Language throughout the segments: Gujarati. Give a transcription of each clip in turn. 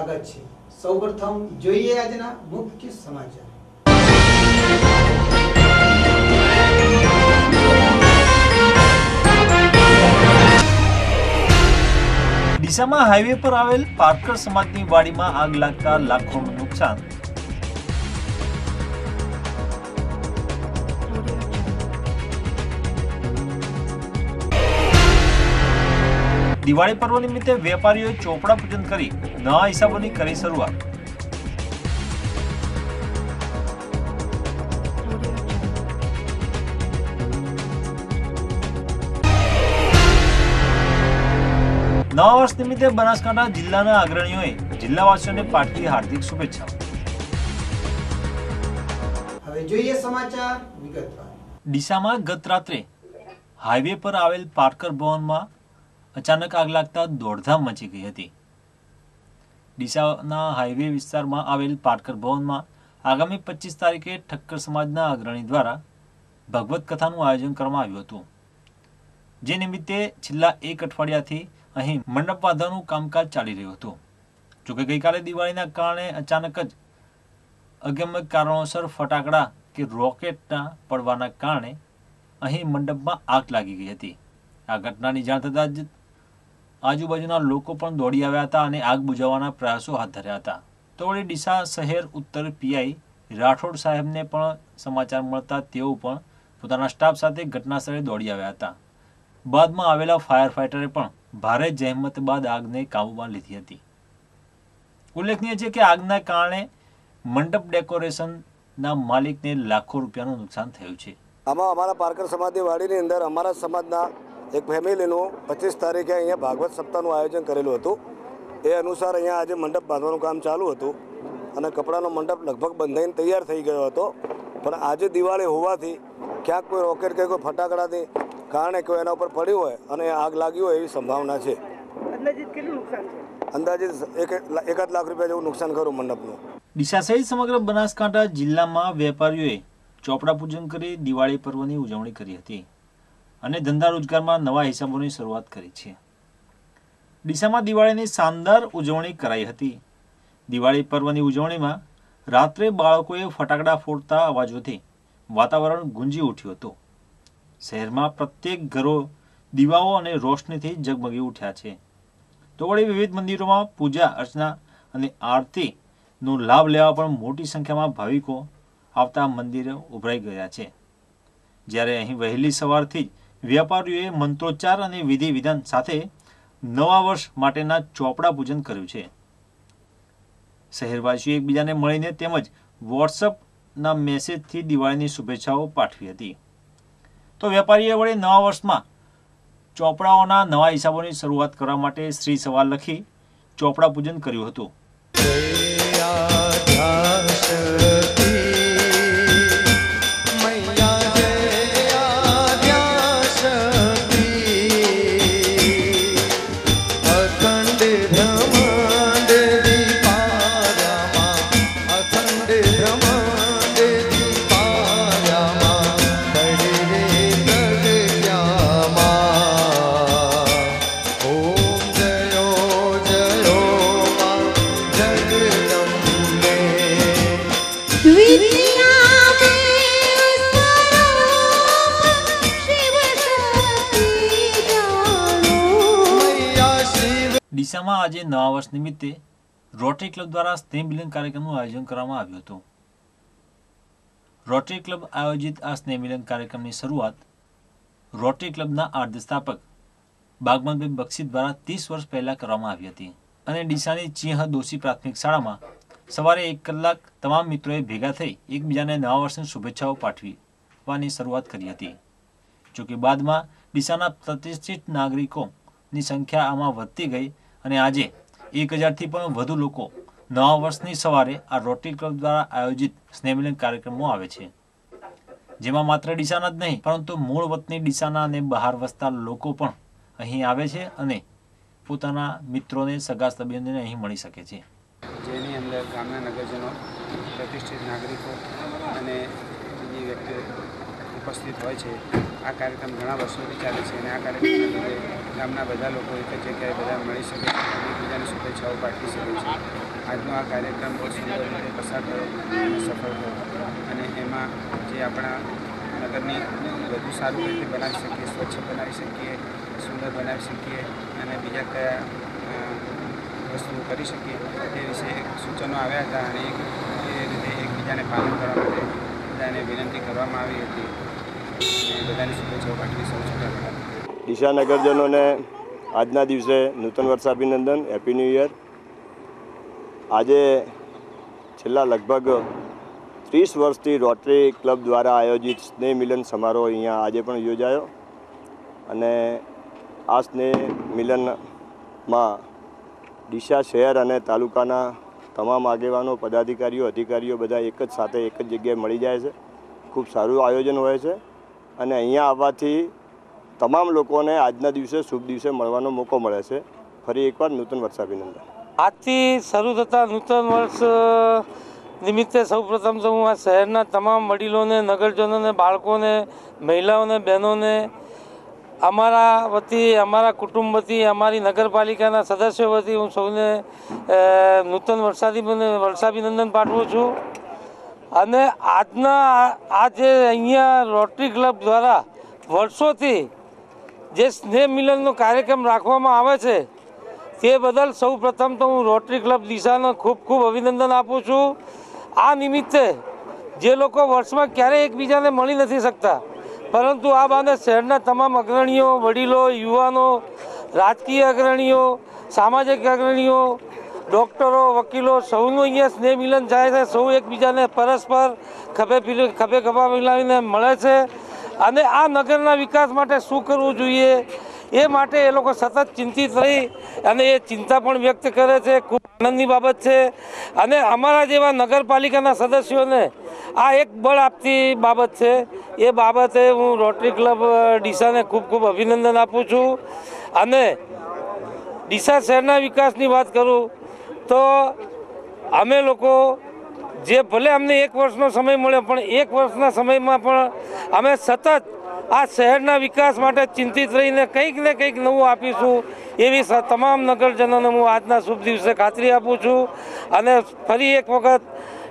સ્વાગત છે। સૌપ્રથમ જોઈએ આજના મુખ્ય સમાચાર। ડીસામાં હાઈવે પર આવેલ પારકર સમાજની વાડીમાં આગ લાગતા લાખોનું નુકસાન। દિવાળી પર્વ નિમિત્તે વેપારીઓએ ચોપડા પૂજન કરી નવા હિસાબોની કરી શરૂઆત। નવા વર્ષ નિમિત્તે બનાસકાંઠા જિલ્લાના અગ્રણીઓએ જિલ્લાવાસીઓને પાઠવી હાર્દિક શુભેચ્છાઓ। હવે જોઈએ સમાચાર વિગતવાર। ડીસામાં ગત રાત્રે હાઈવે પર આવેલ પારકર ભવનમાં અચાનક આગ લાગતા દોડધામ મચી ગઈ હતી। ડીસાના હાઈવે વિસ્તારમાં આવેલ પારકર ભવનમાં આગામી 25 તારીખે ઠક્કર સમાજના અગ્રણી દ્વારા ભગવત કથાનું આયોજન કરવામાં આવ્યું હતું, જે નિમિત્તે છેલ્લા એક અઠવાડિયાથી અહીં મંડપ બાંધવાનું કામકાજ ચાલી રહ્યું હતું। જોકે ગઈકાલે દિવાળીના કારણે અચાનક જ અગમ્ય કારણોસર ફટાકડા કે રોકેટના પડવાના કારણે અહીં મંડપમાં આગ લાગી ગઈ હતી। આ ઘટનાની જાણ થતાં જ આજુબાજુના લોકો પણ દોડી આવ્યા હતા અને આગ બુઝાવવાના પ્રયાસો હાથ ધર્યા હતા। તો વળી ડીસા શહેર ઉત્તર પીઆઈ રાઠોડ સાહેબને પણ સમાચાર મળતા તેઓ પણ પોતાના સ્ટાફ સાથે ઘટના સ્થળે દોડી આવ્યા હતા। બાદમાં આવેલા ફાયર ફાઈટરે પણ ભારે જહેમત બાદ આગને કાબૂમાં લીધી હતી। ઉલ્લેખનીય છે કે આગના કારણે મંડપ ડેકોરેશનના માલિકને લાખો રૂપિયાનું નુકસાન થયું છે। આમાં અમારા પારકર સમાજની વાડીની અંદર અમારા સમાજના એક ફેમિલીનું 25 તારીખે અહીંયા ભાગવત સપ્તાહનું આયોજન કરેલું હતું। એ અનુસાર અહીંયા આજે મંડપ બાંધવાનું કામ ચાલુ હતું અને કપડાનો મંડપ લગભગ બંધાઈને તૈયાર થઈ ગયો હતો, પણ આજે દિવાળી હોવાથી ક્યાંક કોઈ રોકેટ કે કોઈ ફટાકડાથી કારણે કોઈ એના ઉપર પડ્યું હોય અને આગ લાગી હોય એવી સંભાવના છે। અંદાજિત કેટલું નુકસાન છે? અંદાજિત 1 લાખ રૂપિયા જેવું નુકસાન ખરું મંડપનું। ડીસા સહિત સમગ્ર બનાસકાંઠા જિલ્લામાં વેપારીઓએ ચોપડા પૂજન કરી દિવાળી પર્વની ઉજવણી કરી હતી અને ધંધા રોજગારમાં નવા હિસાબોની શરૂઆત કરી છે। ડીસામાં દિવાળીની શાનદાર ઉજવણી કરાઈ હતી। દિવાળી પર્વની ઉજવણીમાં રાત્રે બાળકોએ ફટાકડા ફોડતા અવાજોથી વાતાવરણ ગુંજી ઉઠ્યું હતું। શહેરમાં પ્રત્યેક ઘરો દીવાઓ અને રોશનીથી ઝગમગી ઉઠ્યા છે। તો વળી વિવિધ મંદિરોમાં પૂજા અર્ચના અને આરતીનો લાભ લેવા પણ મોટી સંખ્યામાં ભાવિકો આવતા મંદિરો ઉભરાઈ ગયા છે। જ્યારે અહીં વહેલી સવારથી જ વેપારીઓએ મંત્રોચ્ચાર અને વિધિ વિધાન સાથે નવા વર્ષ માટેના ચોપડા પૂજન કર્યું છે। શહેરવાસીઓ એકબીજાને મળીને તેમજ વોટ્સઅપના મેસેજથી દિવાળીની શુભેચ્છાઓ પાઠવી હતી। તો વેપારીએ વળી નવા વર્ષમાં ચોપડાઓના નવા હિસાબોની શરૂઆત કરવા માટે શ્રી સવાર લખી ચોપડા પૂજન કર્યું હતું। ડીસામાં આજે નવા વર્ષ નિમિત્તે રોટરી ક્લબ દ્વારા સ્નેહ મિલન કાર્યક્રમનું આયોજન કરવામાં આવ્યું હતું। રોટરી ક્લબ આયોજિત આ સ્નેહ મિલન કાર્યક્રમની શરૂઆત રોટરી ક્લબના આદ્ય સ્થાપક બાગમનભાઈ બક્ષી દ્વારા 30 વર્ષ પહેલા કરવામાં આવી હતી અને ડીસાની ચિંહ દોશી પ્રાથમિક શાળામાં સવારે 1 કલાક તમામ મિત્રોએ ભેગા થઈ એકબીજાને નવા વર્ષની શુભેચ્છાઓ પાઠવવાની શરૂઆત કરી હતી। જોકે બાદમાં ડીસાના પ્રતિષ્ઠિત નાગરિકોની સંખ્યા આમાં વધતી ગઈ અને આજે 1000થી પણ વધુ લોકો નવા વર્ષની સવારે આ રોટરી ક્લબ દ્વારા આયોજિત સ્નેહમિલન કાર્યક્રમમાં આવે છે, જેમાં માત્ર ડીસાના જ નહીં પરંતુ મૂળ વતની ડીસાના અને બહાર વસતા લોકો પણ અહીં આવે છે અને પોતાના મિત્રોને સગા સંબંધીઓને અહીં મળી શકે છે। જેની અંદર ગામના નગરજનો, પ્રતિષ્ઠિત નાગરિકો અને બીજી વ્યક્તિઓ ઉપસ્થિત હોય છે। આ કાર્યક્રમ ઘણા વર્ષોથી ચાલે છે અને આ કાર્યક્રમના લીધે ગામના બધા લોકો એક જ જગ્યાએ બધા મળી શકે છે અને એકબીજાને શુભેચ્છાઓ પાઠવી શકે છે। આજનો આ કાર્યક્રમ બહુ સુંદર રીતે પસાર થયો અને સફળ થયો અને એમાં જે આપણા નગરની વધુ સારું રીતે બનાવી શકીએ, સ્વચ્છ બનાવી શકીએ, સુંદર બનાવી શકીએ અને બીજા કયા વસ્તુઓ કરી શકીએ તે વિશે સૂચનો આવ્યા હતા અને એ રીતે એકબીજાને પાલન કરવા માટે બધાને વિનંતી કરવામાં આવી હતી અને બધાની શુભેચ્છાઓ પાઠવી સૌ છૂટા. ડીસા નગરજનોને આજના દિવસે નૂતન વર્ષાભિનંદન, હેપી ન્યૂ યર. આજે છેલ્લા લગભગ 30 વર્ષથી રોટરી ક્લબ દ્વારા આયોજિત સ્નેહ મિલન સમારોહ અહીંયા આજે પણ યોજાયો અને આ સ્નેહ મિલનમાં ડીસા શહેર અને તાલુકાના તમામ આગેવાનો, પદાધિકારીઓ, અધિકારીઓ બધા એક જ સાથે એક જ જગ્યાએ મળી જાય છે. ખૂબ સારું આયોજન હોય છે અને અહીંયા આવવાથી તમામ લોકોને આજના દિવસે શુભ દિવસે મળવાનો મોકો મળે છે. ફરી એકવાર નૂતન વર્ષાભિનંદન. આજથી શરૂ થતા નૂતન વર્ષ નિમિત્તે સૌપ્રથમ તો હું આ શહેરના તમામ વડીલોને, નગરજનોને, બાળકોને, મહિલાઓને, બહેનોને અમારા વતી, અમારા કુટુંબ વતી, અમારી નગરપાલિકાના સદસ્યો વતી હું સૌને નૂતન વર્ષાભિનંદન પાઠવું છું. અને આજના આ જે અહીંયા રોટરી ક્લબ દ્વારા વર્ષોથી જે સ્નેહ મિલનનો કાર્યક્રમ રાખવામાં આવે છે તે બદલ સૌ પ્રથમ તો હું રોટરી ક્લબ ડીસાનો ખૂબ ખૂબ અભિનંદન આપું છું. આ નિમિત્તે જે લોકો વર્ષમાં ક્યારેય એકબીજાને મળી નથી શકતા, પરંતુ આ બાને શહેરના તમામ અગ્રણીઓ, વડીલો, યુવાનો, રાજકીય અગ્રણીઓ, સામાજિક અગ્રણીઓ, ડૉક્ટરો, વકીલો સૌનું અહીંયા સ્નેહ મિલન થાય છે. સૌ એકબીજાને પરસ્પર ખભે ખભા મિલાવીને મળે છે અને આ નગરના વિકાસ માટે શું કરવું જોઈએ એ માટે એ લોકો સતત ચિંતિત રહી અને એ ચિંતા પણ વ્યક્ત કરે છે. ખૂબ આનંદની બાબત છે અને અમારા જેવા નગરપાલિકાના સદસ્યોને આ એક બળ આપતી બાબત છે. એ બાબતે હું રોટરી ક્લબ ડીસાને ખૂબ ખૂબ અભિનંદન આપું છું. અને ડીસા શહેરના વિકાસની વાત કરું તો અમે લોકો જે ભલે અમને 1 વર્ષનો સમય મળ્યો પણ 1 વર્ષના સમયમાં પણ અમે સતત આ શહેરના વિકાસ માટે ચિંતિત રહીને કંઈક ને કંઈક નવું આપીશું એવી તમામ નગરજનોને હું આજના શુભ દિવસે ખાતરી આપું છું. અને ફરી એક વખત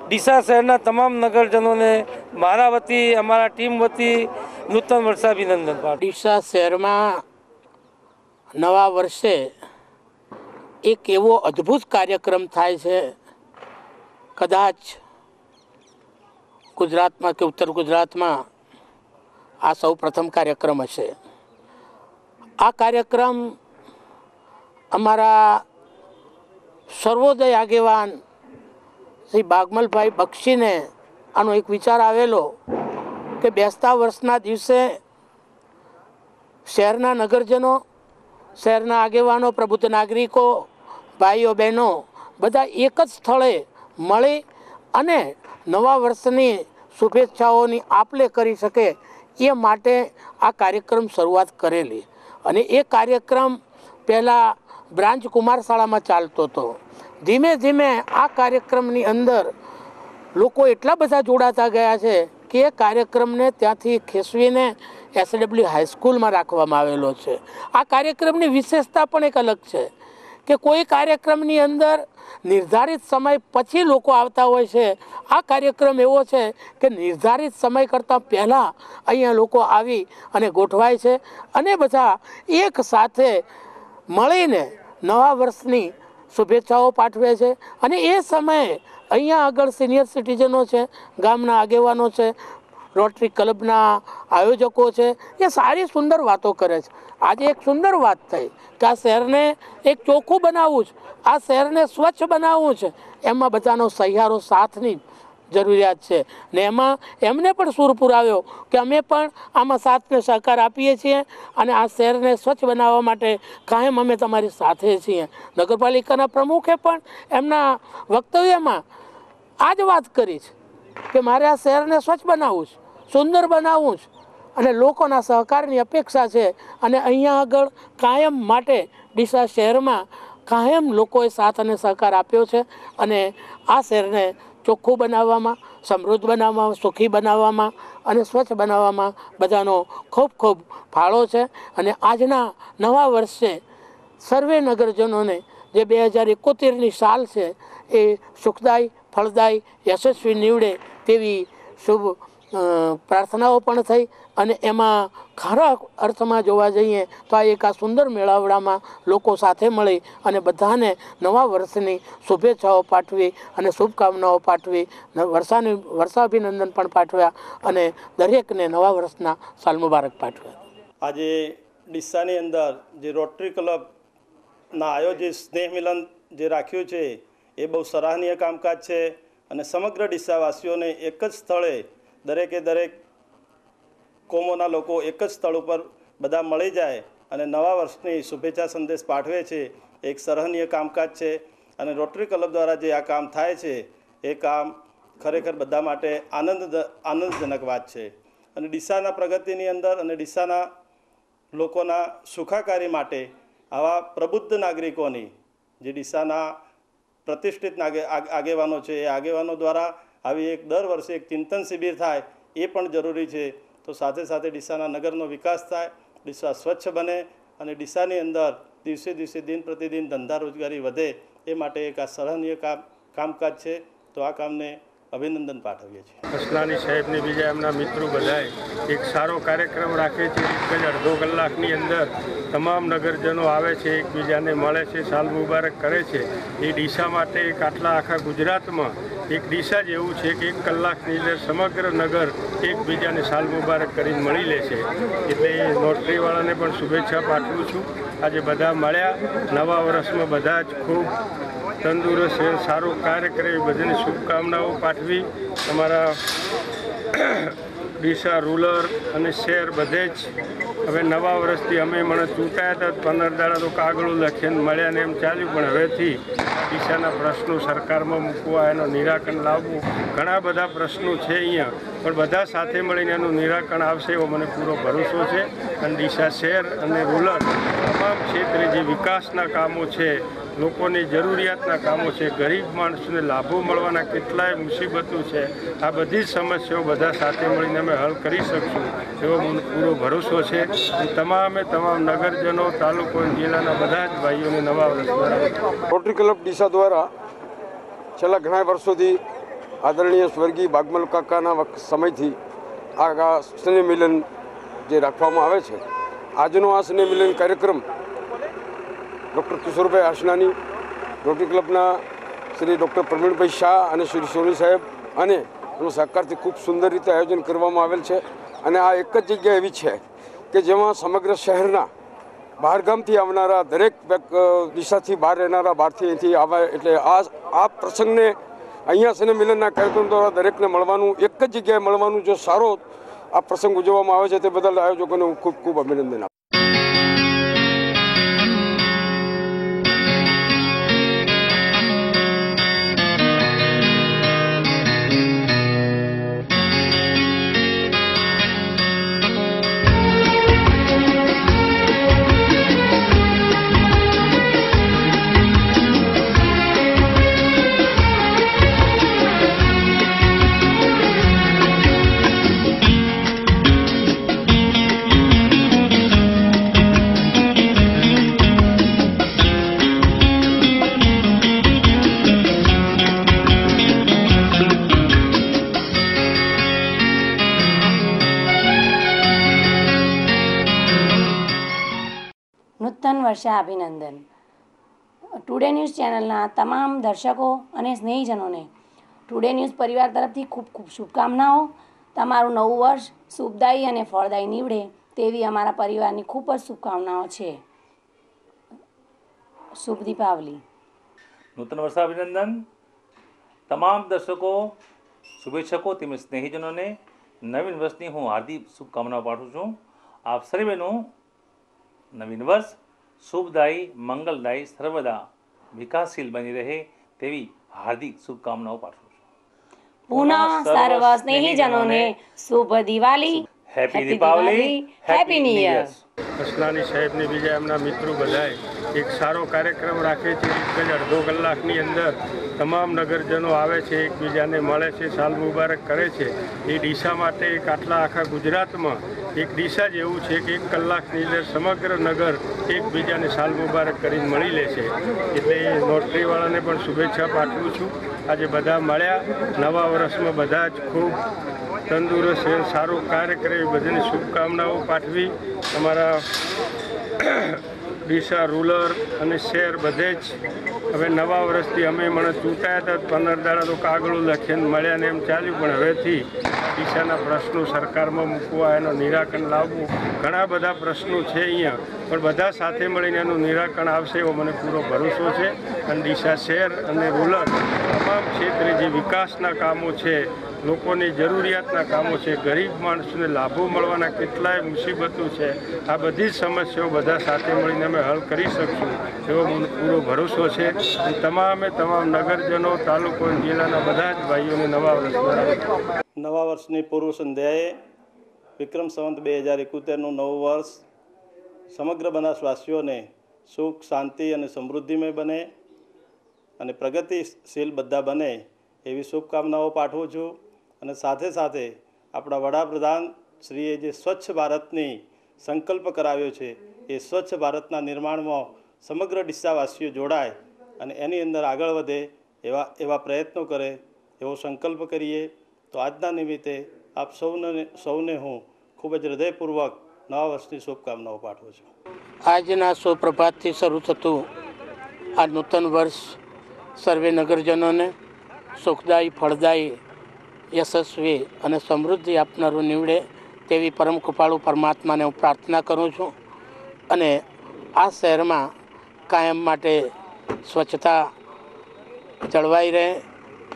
ડીસા શહેરના તમામ નગરજનોને મારા વતી, અમારા ટીમ વતી નૂતન વર્ષાભિનંદન પાઠવું. ડીસા શહેરમાં નવા વર્ષે એક એવો અદ્ભુત કાર્યક્રમ થાય છે, કદાચ ગુજરાતમાં કે ઉત્તર ગુજરાતમાં આ સૌ પ્રથમ કાર્યક્રમ હશે. આ કાર્યક્રમ અમારા સર્વોદય આગેવાન શ્રી બાગમલભાઈ બક્ષીને આનો એક વિચાર આવેલો કે બેસતા વર્ષના દિવસે શહેરના નગરજનો, શહેરના આગેવાનો, પ્રબુદ્ધ નાગરિકો, ભાઈઓ બહેનો બધા એક જ સ્થળે મળી અને નવા વર્ષની શુભેચ્છાઓની આપ-લે કરી શકે એ માટે આ કાર્યક્રમ શરૂઆત કરેલી. અને એ કાર્યક્રમ પહેલાં બ્રાન્ચ કુમાર શાળામાં ચાલતો હતો. ધીમે ધીમે આ કાર્યક્રમની અંદર લોકો એટલા બધા જોડાતા ગયા છે કે એ કાર્યક્રમને ત્યાંથી ખેંચવીને SW હાઈસ્કૂલમાં રાખવામાં આવેલો છે. આ કાર્યક્રમની વિશેષતા પણ એક અલગ છે કે કોઈ કાર્યક્રમની અંદર નિર્ધારિત સમય પછી લોકો આવતા હોય છે. આ કાર્યક્રમ એવો છે કે નિર્ધારિત સમય કરતાં પહેલાં અહીંયા લોકો આવી અને ગોઠવાય છે અને બધા એક સાથે મળીને નવા વર્ષની શુભેચ્છાઓ પાઠવે છે. અને એ સમયે અહીંયા આગળ સિનિયર સિટીઝનો છે, ગામના આગેવાનો છે, રોટરી ક્લબના આયોજકો છે, એ સારી સુંદર વાતો કરે છે. આજે એક સુંદર વાત થઈ કે આ શહેરને એક ચોખ્ખું બનાવવું છે, આ શહેરને સ્વચ્છ બનાવવું છે. એમાં બધાનો સહિયારો સાથની જરૂરિયાત છે ને એમાં એમને પણ સૂર પુરાવ્યો કે અમે પણ આમાં સાથને સહકાર આપીએ છીએ અને આ શહેરને સ્વચ્છ બનાવવા માટે કાયમ અમે તમારી સાથે છીએ. નગરપાલિકાના પ્રમુખે પણ એમના વક્તવ્યમાં આ જ વાત કરી છે કે મારે આ શહેરને સ્વચ્છ બનાવવું છે, સુંદર બનાવવું છે અને લોકોના સહકારની અપેક્ષા છે. અને અહીંયા આગળ કાયમ માટે ડીસા શહેરમાં કાયમ લોકોએ સાથ અને સહકાર આપ્યો છે અને આ શહેરને ચોખ્ખું બનાવવામાં, સમૃદ્ધ બનાવવામાં, સુખી બનાવવામાં અને સ્વચ્છ બનાવવામાં બધાનો ખૂબ ખૂબ ફાળો છે. અને આજના નવા વર્ષે સર્વે નગરજનોને જે 2071ની સાલ છે એ સુખદાયી, ફળદાયી, યશસ્વી નીવડે તેવી શુભ પ્રાર્થનાઓ પણ થઈ. અને એમાં ખરા અર્થમાં જોવા જઈએ તો આ સુંદર મેળાવડામાં લોકો સાથે મળી અને બધાને નવા વર્ષની શુભેચ્છાઓ પાઠવી અને શુભકામનાઓ પાઠવી, વર્ષાભિનંદન પણ પાઠવ્યા અને દરેકને નવા વર્ષના સાલ મુબારક પાઠવ્યા. આજે ડીસાની અંદર જે રોટરી ક્લબના આયોજિત સ્નેહ મિલન જે રાખ્યું છે એ બહુ સરાહનીય કામકાજ છે. અને સમગ્ર ડીસાવાસીઓને એક જ સ્થળે દરેક કોમોના લોકો એક જ સ્થળ ઉપર બધા મળી જાય અને નવા વર્ષની શુભેચ્છા સંદેશ પાઠવે છે, એક સરાહનીય કામકાજ છે. અને રોટરી ક્લબ દ્વારા જે આ કામ થાય છે એ કામ ખરેખર બધા માટે આનંદજનક વાત છે. અને ડીસાના પ્રગતિની અંદર અને ડીસાના લોકોના સુખાકારી માટે આવા પ્રબુદ્ધ નાગરિકોની, જે ડીસાના પ્રતિષ્ઠિત આગેવાનો છે, એ આગેવાનો દ્વારા આવી એક દર વર્ષે એક ચિંતન શિબિર થાય એ પણ જરૂરી છે. તો સાથે સાથે ડીસાના નગરનો વિકાસ થાય, ડીસા સ્વચ્છ બને અને ડીસાની અંદર દિવસે દિવસે દિન પ્રતિદિન ધંધા રોજગારી વધે, એ માટે એક આ સરાહનીય કામકાજ છે. તો આ કામને અભિનંદન પાઠવીએ છીએ. અસલાની સાહેબને બીજા એમના મિત્રો બધાએ એક સારો કાર્યક્રમ રાખે છે. એક જ અડધો કલાકની અંદર તમામ નગરજનો આવે છે, એકબીજાને મળે છે, સાલ મુબારક કરે છે. એ ડીસા માટે એક આખા ગુજરાતમાં એક ડીસા જ એવું છે કે 1 કલાકની અંદર સમગ્ર નગર એકબીજાને સાલ મુબારક કરીને મળી લે છે. એટલે નોટરીવાળાને પણ શુભેચ્છા પાઠવું છું. આજે બધા મળ્યા, નવા વર્ષમાં બધા જ ખૂબ તંદુરસ્ત સારું કાર્ય કરે એ બધાને શુભકામનાઓ પાઠવી. તમારા ડીસા રૂરલ અને શહેર બધે જ હવે નવા વર્ષથી અમે મને ચૂંટાયા હતા 15 દાડા તો કાગળો લખીને મળ્યા ને એમ ચાલ્યું, પણ હવેથી ડીસાના પ્રશ્નો સરકારમાં મૂકવા, એનો નિરાકરણ લાવવું. ઘણા બધા પ્રશ્નો છે અહીંયા, પણ બધા સાથે મળીને એનું નિરાકરણ આવશે એવો મને પૂરો ભરોસો છે. અને ડીસા શહેર અને રૂરલ તમામ ક્ષેત્રે જે વિકાસના કામો છે, લોકોની જરૂરિયાતના કામો છે, ગરીબ માણસોને લાભો મળવાના કેટલાય મુસીબતો છે, આ બધી જ સમસ્યાઓ બધા સાથે મળીને અમે હલ કરી શકશું એવો મને પૂરો ભરોસો છે. તમામ નગરજનો, તાલુકો જિલ્લાના બધા જ ભાઈઓને નવા વર્ષ. રોટરી ક્લબ ડીસા દ્વારા છેલ્લા ઘણા વર્ષોથી આદરણીય સ્વર્ગીય બાગમલ કાકાના સમયથી આ સ્નેહ મિલન જે રાખવામાં આવે છે, આજનો આ સ્નેહ મિલન કાર્યક્રમ ડૉક્ટર કિશોરભાઈ આસનાની, રોટરી ક્લબના શ્રી ડૉક્ટર પ્રવીણભાઈ શાહ અને શ્રી સોની સાહેબ અને એનો સહકારથી ખૂબ સુંદર રીતે આયોજન કરવામાં આવેલ છે. અને આ એક જ જગ્યા એવી છે કે જેમાં સમગ્ર શહેરના બહારગામથી આવનારા દરેક દિશાથી બહાર રહેનારા, બહારથી અહીંથી આવે, એટલે આ પ્રસંગને અહીંયા સ્નેહ મિલનના કાર્યક્રમ દ્વારા દરેકને મળવાનું, એક જ જગ્યાએ મળવાનું જો સારો આ પ્રસંગ ઉજવવામાં આવે છે તે બદલ આયોજકોને હું ખૂબ ખૂબ અભિનંદન આપું. નૂતન વર્ષા અભિનંદન. ટુડે ન્યૂઝ ચેનલના તમામ દર્શકો અને સ્નેહીજનોને ટુડે ન્યૂઝ પરિવાર તરફથી ખૂબ ખૂબ શુભકામનાઓ. તમારું નવું વર્ષ શુભદાયી અને ફળદાયી નીવડે તેવી અમારા પરિવારની ખૂબ જ શુભકામનાઓ છે. શુભ દીપાવલી. નૂતન વર્ષા અભિનંદન. તમામ દર્શકો, શુભેચ્છકો તેમજ સ્નેહીજનોને નવીન વર્ષની હું હાર્દિક શુભકામનાઓ પાઠવું છું. આપ સર્વેનું નવીન વર્ષ શુભદાયી, મંગલદાયી, સર્વદા વિકાસશીલ બની રહે તેવી હાર્દિક શુભકામનાઓ પાઠવું છું. પુનઃ સર્વ સ્નેહીજનોને શુભ Diwali, happy Deepawali, happy new year. Aslani સાહેબને બીજા એમના મિત્રો બધાએ એક સારો કાર્યક્રમ રાખે છે. એક જ અડધો કલાકની અંદર તમામ નગરજનો આવે છે, એકબીજાને મળે છે, સાલ મુબારક કરે છે. એ ડીસા માટે એક આખા ગુજરાતમાં એક ડીસા જ એવું છે કે 1 કલાકની અંદર સમગ્ર નગર એકબીજાને સાલ મુબારક કરીને મળી લે છે. એટલે નોટરીવાળાને પણ શુભેચ્છા પાઠવું છું. આજે બધા મળ્યા, નવા વર્ષમાં બધા જ ખૂબ તંદુરસ્ત સારું કાર્ય કરે એ બધાને શુભકામનાઓ પાઠવી. અમારા ડીસા રૂરલ અને શહેર બધે જ હવે નવા વર્ષથી અમે મને ચૂંટાયા હતા 15 દાડા તો કાગળો લખીને મળ્યા ને એમ ચાલ્યું, પણ હવેથી ડીસાના પ્રશ્નો સરકારમાં મૂકવા, એનું નિરાકરણ લાવવું. ઘણા બધા પ્રશ્નો છે અહીંયા, પણ બધા સાથે મળીને એનું નિરાકરણ આવશે એવો મને પૂરો ભરોસો છે. અને ડીસા શહેર અને રૂરલ તમામ ક્ષેત્રે જે વિકાસના કામો છે, લોકોની જરૂરિયાતના કામો છે, ગરીબ માણસોને લાભો મળવાના કેટલાય મુસીબતો છે, આ બધી જ સમસ્યાઓ બધા સાથે મળીને અમે હલ કરી શકશું એવો મને પૂરો ભરોસો છે. તમામ નગરજનો, તાલુકો જિલ્લાના બધા જ ભાઈઓને નવા વર્ષની પૂર્વ સંધ્યાએ વિક્રમ સંવત 2071નું નવું વર્ષ સમગ્ર બનાસવાસીઓને સુખ, શાંતિ અને સમૃદ્ધિમય બને અને પ્રગતિશીલ બધા બને એવી શુભકામનાઓ પાઠવું છું. અને સાથે સાથે આપણા વડાપ્રધાન શ્રીએ જે સ્વચ્છ ભારતની સંકલ્પ કરાવ્યો છે, એ સ્વચ્છ ભારતના નિર્માણમાં સમગ્ર ડીસાવાસીઓ જોડાય અને એની અંદર આગળ વધે એવા પ્રયત્નો કરે એવો સંકલ્પ કરીએ. તો આજના નિમિત્તે આપ સૌને હું ખૂબ જ હૃદયપૂર્વક નવા વર્ષની શુભકામનાઓ પાઠવું છું. આજના સુપ્રભાતથી શરૂ થતું આ નૂતન વર્ષ સર્વે નગરજનોને સુખદાયી, ફળદાયી, યશસ્વી અને સમૃદ્ધિ આપનારું નીવડે તેવી પરમ કૃપાળુ પરમાત્માને હું પ્રાર્થના કરું છું. અને આ શહેરમાં કાયમ માટે સ્વચ્છતા જળવાઈ રહે,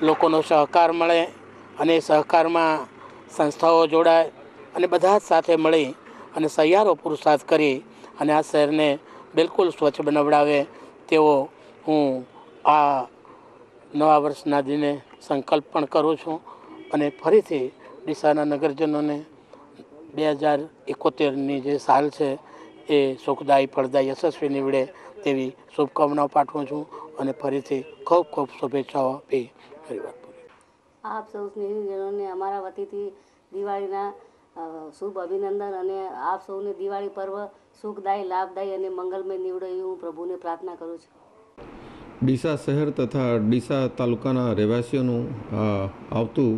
લોકોનો સહકાર મળે અને એ સહકારમાં સંસ્થાઓ જોડાય અને બધા જ સાથે મળી અને સહિયારો પુરુષાર્થ કરી અને આ શહેરને બિલકુલ સ્વચ્છ બનાવડાવે તેવો હું આ નવા વર્ષના દિને સંકલ્પ પણ કરું છું. અને ફરીથી ડીસાના નગરજનોને 2071ની જે સાલ છે એ સુખદાયી, ફળદાયી, યશસ્વી નીવડે તેવી શુભકામનાઓ પાઠવું છું અને ફરીથી ખૂબ ખૂબ શુભેચ્છાઓ આપી પરિવાર. આપ સૌ સ્નેહીજનોને અમારા વતીથી દિવાળીના શુભ અભિનંદન અને આપ સૌને દિવાળી પર્વ સુખદાયી, લાભદાયી અને મંગલમય નીવડે એવી હું પ્રભુને પ્રાર્થના કરું છું. ડીસા શહેર તથા ડીસા તાલુકાના રહેવાસીઓનું આવતું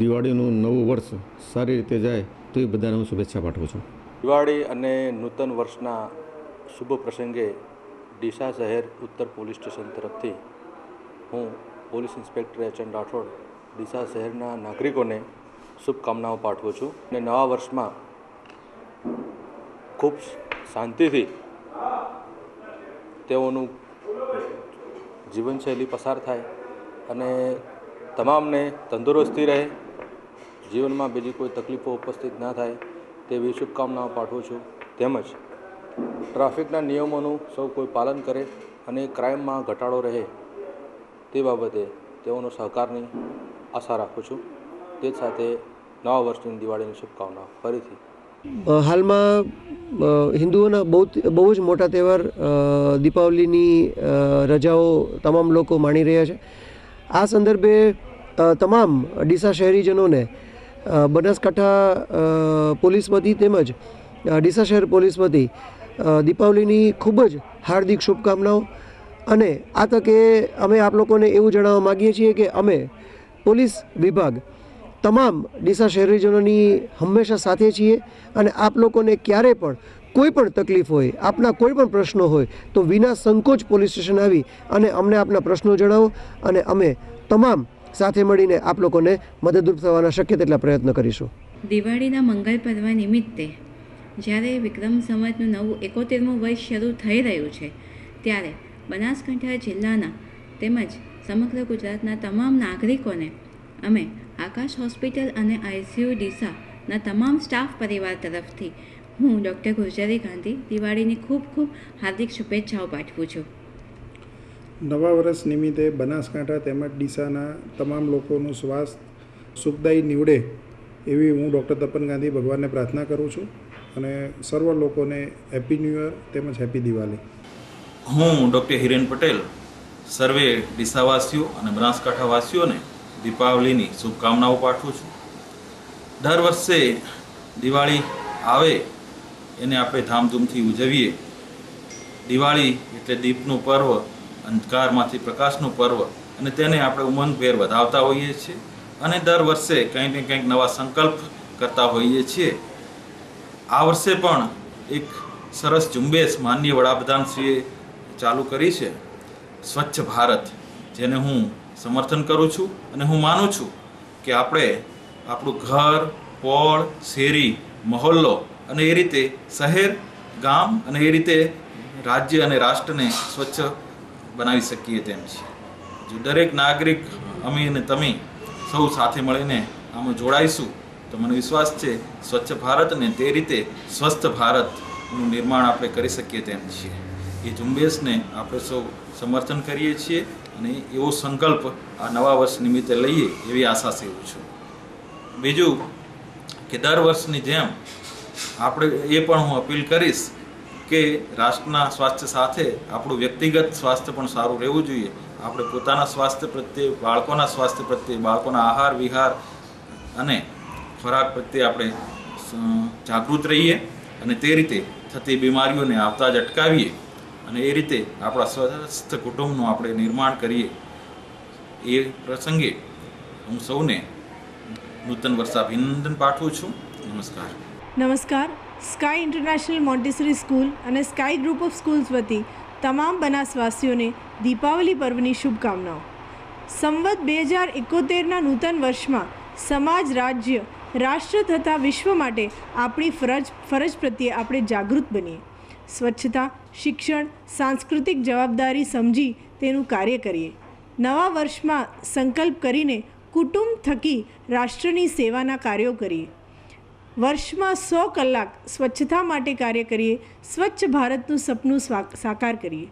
દિવાળીનું નવું વર્ષ સારી રીતે જાય તો એ બધાને હું શુભેચ્છા પાઠવું છું. દિવાળી અને નૂતન વર્ષના શુભ પ્રસંગે ડીસા શહેર ઉત્તર પોલીસ સ્ટેશન તરફથી હું police inspector HN Rathod Deesa શહેરના નાગરિકોને શુભકામનાઓ પાઠવું છું. અને નવા વર્ષમાં ખૂબ શાંતિથી તેઓનું જીવનશૈલી પસાર થાય અને તમામને તંદુરસ્તી રહે, જીવનમાં બીજી કોઈ તકલીફો ઉપસ્થિત ના થાય તેવી શુભકામનાઓ પાઠવું છું. તેમજ ટ્રાફિકના નિયમોનું સૌ કોઈ પાલન કરે અને ક્રાઇમમાં ઘટાડો રહે તે બાબતે તેઓનો સહકારની આશા રાખું છું. તે જ સાથે નવા વર્ષની દિવાળીની શુભકામનાઓ ફરીથી. હાલમાં હિન્દુઓના બહુ જ મોટા તહેવાર દીપાવલીની રજાઓ તમામ લોકો માણી રહ્યા છે. આ સંદર્ભે તમામ ડીસા શહેરીજનોને બનાસકાંઠા પોલીસ વતી તેમજ ડીસા શહેર પોલીસ વતી દીપાવલીની ખૂબ જ હાર્દિક શુભકામનાઓ. અને આ તકે અમે આપ લોકોને એવું જણાવવા માગીએ છીએ કે અમે પોલીસ વિભાગ તમામ ડીસા શહેરીજનોની હંમેશા સાથે છીએ અને આપ લોકોને ક્યારે પણ કોઈ પણ તકલીફ હોય, આપના કોઈ પણ પ્રશ્નો હોય તો વિના સંકોચ પોલીસ સ્ટેશન આવી અને અમને આપના પ્રશ્નો જણાવો અને અમે તમામ સાથે મળીને આપ લોકોને મદદરૂપ થવાના શક્ય તેટલા પ્રયત્ન કરીશું. દિવાળીના મંગલ પર્વ નિમિત્તે જ્યારે વિક્રમ સંવતનું નવું 71મું વર્ષ શરૂ થઈ રહ્યું છે ત્યારે બનાસકાંઠા જિલ્લાના તેમજ સમગ્ર ગુજરાતના તમામ નાગરિકોને અમે આકાશ હોસ્પિટલ અને ICU ડીસાના તમામ સ્ટાફ પરિવાર તરફથી હું ડૉક્ટર ગુર્જરી ગાંધી દિવાળીની ખૂબ ખૂબ હાર્દિક શુભેચ્છાઓ પાઠવું છું. નવા વર્ષ નિમિત્તે બનાસકાંઠા તેમજ ડીસાના તમામ લોકોનું સ્વાસ્થ્ય સુખદાયી નીવડે એવી હું ડૉક્ટર તપન ગાંધી ભગવાનને પ્રાર્થના કરું છું. અને સર્વ લોકોને હેપી ન્યૂ યર તેમજ હેપી દિવાળી. હું ડૉક્ટર હિરેન પટેલ સર્વે ડીસાવાસીઓ અને બનાસકાંઠાવાસીઓને દીપાવલીની શુભકામનાઓ પાઠવું છું. દર વર્ષે દિવાળી આવે એને આપણે ધામધૂમથી ઉજવીએ. દિવાળી એટલે દીપનું પર્વ, અંધકારમાંથી પ્રકાશનું પર્વ, અને તેને આપણે ઉમંગભેર વધાવતા હોઈએ છીએ અને દર વર્ષે કંઈક ને કંઈક નવા સંકલ્પ કરતા હોઈએ છીએ. આ વર્ષે પણ એક સરસ ઝુંબેશ માનનીય વડાપ્રધાનશ્રીએ ચાલુ કરી છે, સ્વચ્છ ભારત, જેને હું સમર્થન કરું છું અને હું માનું છું કે આપણે આપણું ઘર, પોળ, શેરી, મહોલ્લો અને એ રીતે શહેર, ગામ અને એ રીતે રાજ્ય અને રાષ્ટ્રને સ્વચ્છ બનાવી શકીએ તેમ છે. જો દરેક નાગરિક, અમે અને તમે સૌ સાથે મળીને આમાં જોડાઈશું તો મને વિશ્વાસ છે સ્વચ્છ ભારત અને તે રીતે સ્વસ્થ ભારતનું નિર્માણ આપણે કરી શકીએ તેમ છીએ. એ ઝુંબેશને આપણે સૌ સમર્થન કરીએ છીએ અને એવો સંકલ્પ આ નવા વર્ષ નિમિત્તે લઈએ એવી આશા સેવું છું. બીજું કે દર વર્ષની જેમ આપણે એ પણ હું અપીલ કરીશ કે રાષ્ટ્રના સ્વાસ્થ્ય સાથે આપણું વ્યક્તિગત સ્વાસ્થ્ય પણ સારું રહેવું જોઈએ. આપણે પોતાના સ્વાસ્થ્ય પ્રત્યે, બાળકોના સ્વાસ્થ્ય પ્રત્યે, બાળકોના આહાર વિહાર અને ખોરાક પ્રત્યે આપણે જાગૃત રહીએ અને તે રીતે થતી બીમારીઓને આવતા જ અટકાવીએ અને એ રીતે આપણા સ્વસ્થ કુટુંબનું આપણે નિર્માણ કરીએ. એ પ્રસંગે હું સૌને નૂતન વર્ષાભિનંદન પાઠવું છું. નમસ્કાર. નમસ્કાર. સ્કાય ઇન્ટરનેશનલ મોન્ટેસરી સ્કૂલ અને સ્કાય ગ્રુપ ઓફ સ્કૂલ્સ વતી તમામ બનાસવાસીઓને દીપાવલી પર્વની શુભકામનાઓ. સંવત 2071ના નૂતન વર્ષમાં સમાજ, રાજ્ય, રાષ્ટ્ર તથા વિશ્વ માટે આપણી ફરજ પ્રત્યે આપણે જાગૃત બનીએ. સ્વચ્છતા, શિક્ષણ, સાંસ્કૃતિક જવાબદારી સમજી તેનું કાર્ય કરીએ. નવા વર્ષમાં સંકલ્પ કરીને કુટુંબ થકી રાષ્ટ્રની સેવાના કાર્યો કરીએ. વર્ષમાં 100 કલાક સ્વચ્છતા માટે કાર્ય કરીએ. સ્વચ્છ ભારતનું સપનું સાકાર કરીએ.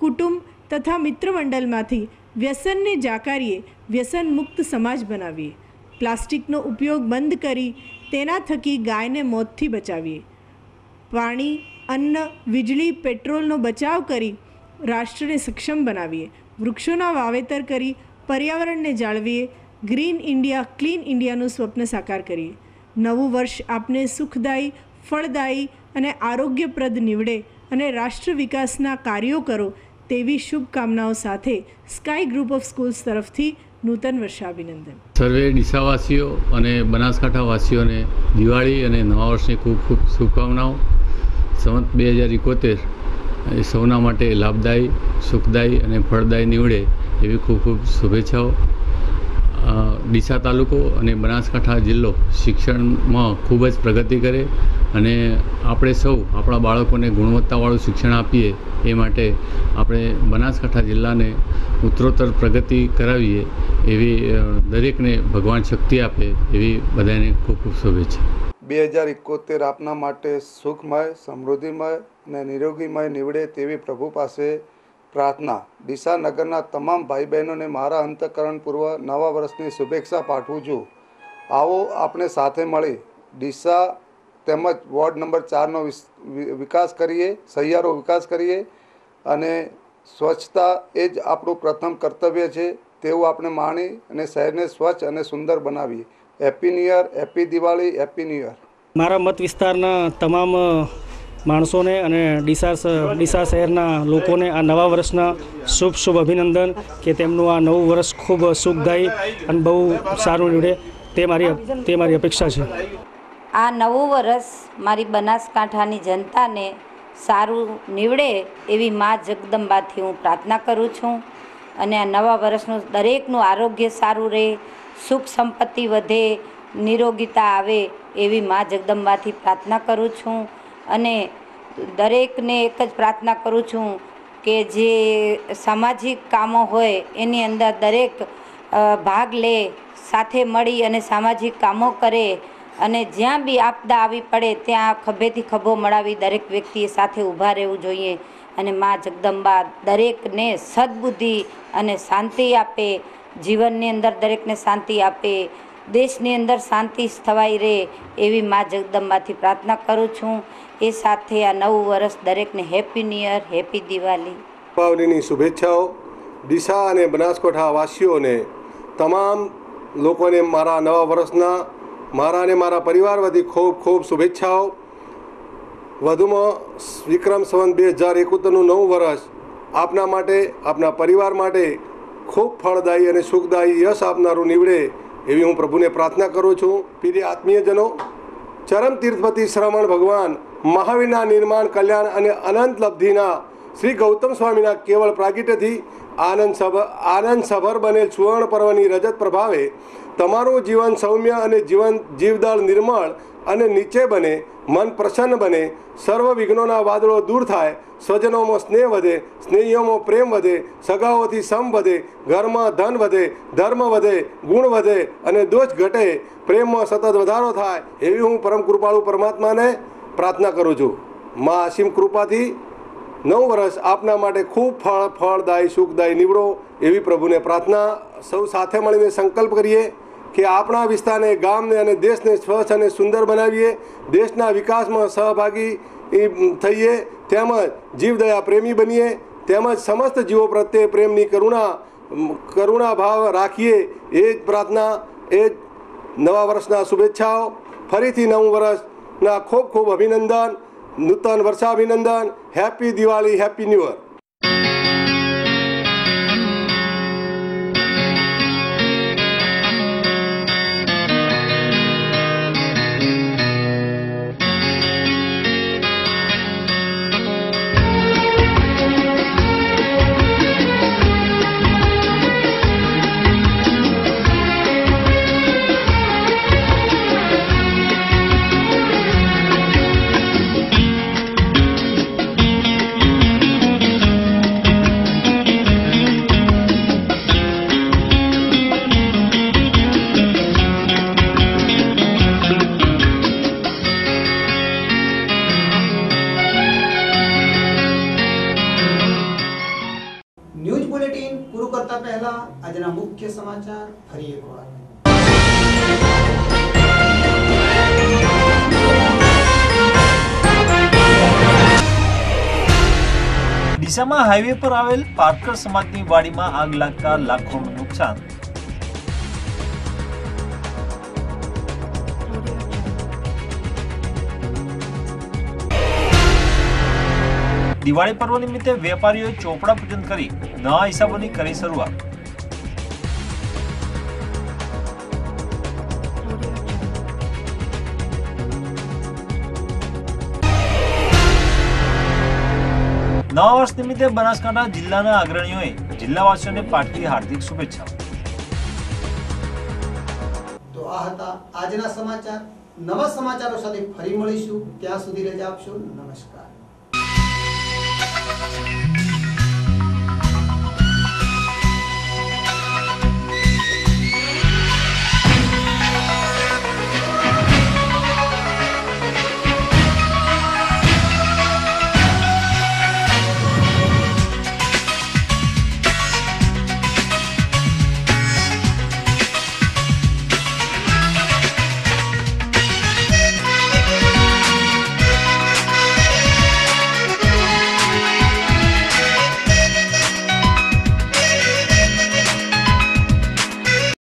કુટુંબ તથા મિત્રમંડળમાંથી વ્યસનને જાકારીએ, વ્યસન મુક્ત સમાજ બનાવીએ. પ્લાસ્ટિકનો ઉપયોગ બંધ કરી તેના થકી ગાયને મોતથી બચાવીએ. પાણી, અન્ન, વીજળી, પેટ્રોલનો બચાવ કરી રાષ્ટ્રને સક્ષમ બનાવીએ. વૃક્ષોના વાવેતર કરી પર્યાવરણને જાળવીએ. ગ્રીન ઇન્ડિયા, ક્લીન ઇન્ડિયાનું સ્વપ્ન સાકાર કરીએ. નવું વર્ષ આપને સુખદાયી, ફળદાયી અને આરોગ્યપ્રદ નીવડે અને રાષ્ટ્ર વિકાસના કાર્યો કરો તેવી શુભકામનાઓ સાથે સ્કાય ગ્રુપ ઓફ સ્કૂલ્સ તરફથી નૂતન વર્ષાભિનંદન. સર્વે ડીસાવાસીઓ અને બનાસકાંઠાવાસીઓને દિવાળી અને નવા વર્ષની ખૂબ ખૂબ શુભકામનાઓ. સંવત 2071 એ સૌના માટે લાભદાયી, સુખદાયી અને ફળદાયી નીવડે એવી ખૂબ ખૂબ શુભેચ્છાઓ. ડીસા તાલુકો અને બનાસકાંઠા જિલ્લો શિક્ષણમાં ખૂબ જ પ્રગતિ કરે અને આપણે સૌ આપણા બાળકોને ગુણવત્તાવાળું શિક્ષણ આપીએ એ માટે આપણે બનાસકાંઠા જિલ્લાને ઉત્તરોત્તર પ્રગતિ કરાવીએ એવી દરેકને ભગવાન શક્તિ આપે એવી બધાને ખૂબ ખૂબ શુભેચ્છા. 2071 આપના માટે સુખમય, સમૃદ્ધિમય અને નિરોગીમય નીવડે તેવી પ્રભુ પાસે પ્રાર્થના. ડીસા નગરના તમામ ભાઈ બહેનોને મારા અંતઃકરણપૂર્વક નવા વર્ષની શુભેચ્છા પાઠવું છું. આવો આપણે સાથે મળી ડીસા તેમજ વોર્ડ નંબર 4નો વિકાસ કરીએ, સહિયારો વિકાસ કરીએ અને સ્વચ્છતા એ જ આપણું પ્રથમ કર્તવ્ય છે તેવું આપણે માણી અને શહેરને સ્વચ્છ અને સુંદર બનાવીએ. Happy new year, happy Diwali, happy new year. મારા મત વિસ્તારના તમામ માણસોને અને ડીસા શહેરના લોકોને આ નવા વર્ષના શુભ અભિનંદન કે તેમનું આ નવું વર્ષ ખૂબ સુખદાયી અને બહુ સારું નીવડે તે મારી અપેક્ષા છે. આ નવું વર્ષ મારી બનાસકાંઠાની જનતાને સારું નીવડે એવી મા જગદંબાથી હું પ્રાર્થના કરું છું અને આ નવા વર્ષનું દરેકનું આરોગ્ય સારું રહે, સુખ સંપત્તિ વધે, નિરોગીતા આવે એવી મા જગદંબાથી પ્રાર્થના કરું છું અને દરેકને એક જ પ્રાર્થના કરું છું કે જે સામાજિક કામો હોય એની અંદર દરેક ભાગ લે, સાથે મળી અને સામાજિક કામો કરે અને જ્યાં બી આપદા આવી પડે ત્યાં ખભેથી ખભો મળાવી દરેક વ્યક્તિએ સાથે ઊભા રહેવું જોઈએ અને મા જગદંબા દરેકને સદબુદ્ધિ અને શાંતિ આપે, જીવનની અંદર દરેકને શાંતિ આપે દેશની અંદર શાંતિ સ્થવાઈ રહે એવી મા જગદંબાથી પ્રાર્થના કરું છું। એ સાથે આ નવું વર્ષ દરેકને happy new year, happy Diwali. દીપાવલીની શુભેચ્છાઓ। ડીસા અને બનાસકાંઠા વાસીઓને તમામ લોકોને મારા નવા વર્ષના મારા અને મારા પરિવાર વતી ખૂબ ખૂબ શુભેચ્છાઓ। વધુમાં વિક્રમ સંવત 2071નું નવું વર્ષ આપના માટે, આપના પરિવાર માટે ખૂબ ફળદાયી અને સુખદાયી યશ આપનારું નીવડે એવી હું પ્રભુને પ્રાર્થના કરું છું। પ્રિય આત્મીયજનો, ચરમ તીર્થપતિ શ્રમણ ભગવાન મહાવીરના નિર્માણ, કલ્યાણ અને અનંત લબ્ધિના શ્રી ગૌતમ સ્વામીના કેવળ પ્રાગટ્યથી આનંદ સભર બનેલ સુવર્ણ પર્વની રજત પ્રભાવે તમારું જીવન સૌમ્ય અને જીવદળ નિર્મળ અને નીચે બને, મન પ્રસન્ન બને, સર્વ વિઘ્નોના વાદળો દૂર થાય, સ્વજનોમાં સ્નેહ વધે, સ્નેહીઓમાં પ્રેમ વધે, સગાઓથી સમ વધે, ઘરમાં ધન વધે, ધર્મ વધે, ગુણ વધે અને દોષ ઘટે, પ્રેમમાં સતત વધારો થાય એવી હું પરમ કૃપાળુ પરમાત્માને પ્રાર્થના કરું છું। મા અસીમ કૃપાથી નવું વર્ષ આપના માટે ખૂબ ફળદાયી સુખદાયી નીવડો એવી પ્રભુને પ્રાર્થના। સૌ સાથે મળીને સંકલ્પ કરીએ કે આપણા વિસ્તારને, ગામને અને દેશને સ્વચ્છ અને સુંદર બનાવીએ, દેશના વિકાસમાં સહભાગી થઈએ, તેમજ જીવદયા પ્રેમી બનીએ, તેમજ સમસ્ત જીવો પ્રત્યે પ્રેમની કરુણા ભાવ રાખીએ। એ જ પ્રાર્થના, એ જ નવા વર્ષના શુભેચ્છાઓ। ફરીથી નવું વર્ષના ખૂબ ખૂબ અભિનંદન, નૂતન વર્ષાભિનંદન, happy Diwali, happy new year. News bulletin પૂરું કરતા પહેલા આજના મુખ્ય સમાચાર ફરી એકવાર। ડીસામાં હાઈવે પર આવેલ પારકર સમાજની વાડીમાં આગ લાગતા લાખોનું નુકસાન। દિવાળી પર્વ નિમિત્તે વેપારીઓએ ચોપડા પૂજન કરી નવા હિસાબોની કરી શરૂઆત। નવા વર્ષ નિમિત્તે બનાસકાંઠા જિલ્લાના અગ્રણીઓએ જિલ્લાવાસીઓને પાઠવી હાર્દિક શુભેચ્છાઓ। તો આ હતા આજના સમાચાર। નવા સમાચારો સાથે ફરી મળીશું, ત્યાં સુધી રજા આપશો। નમસ્કાર।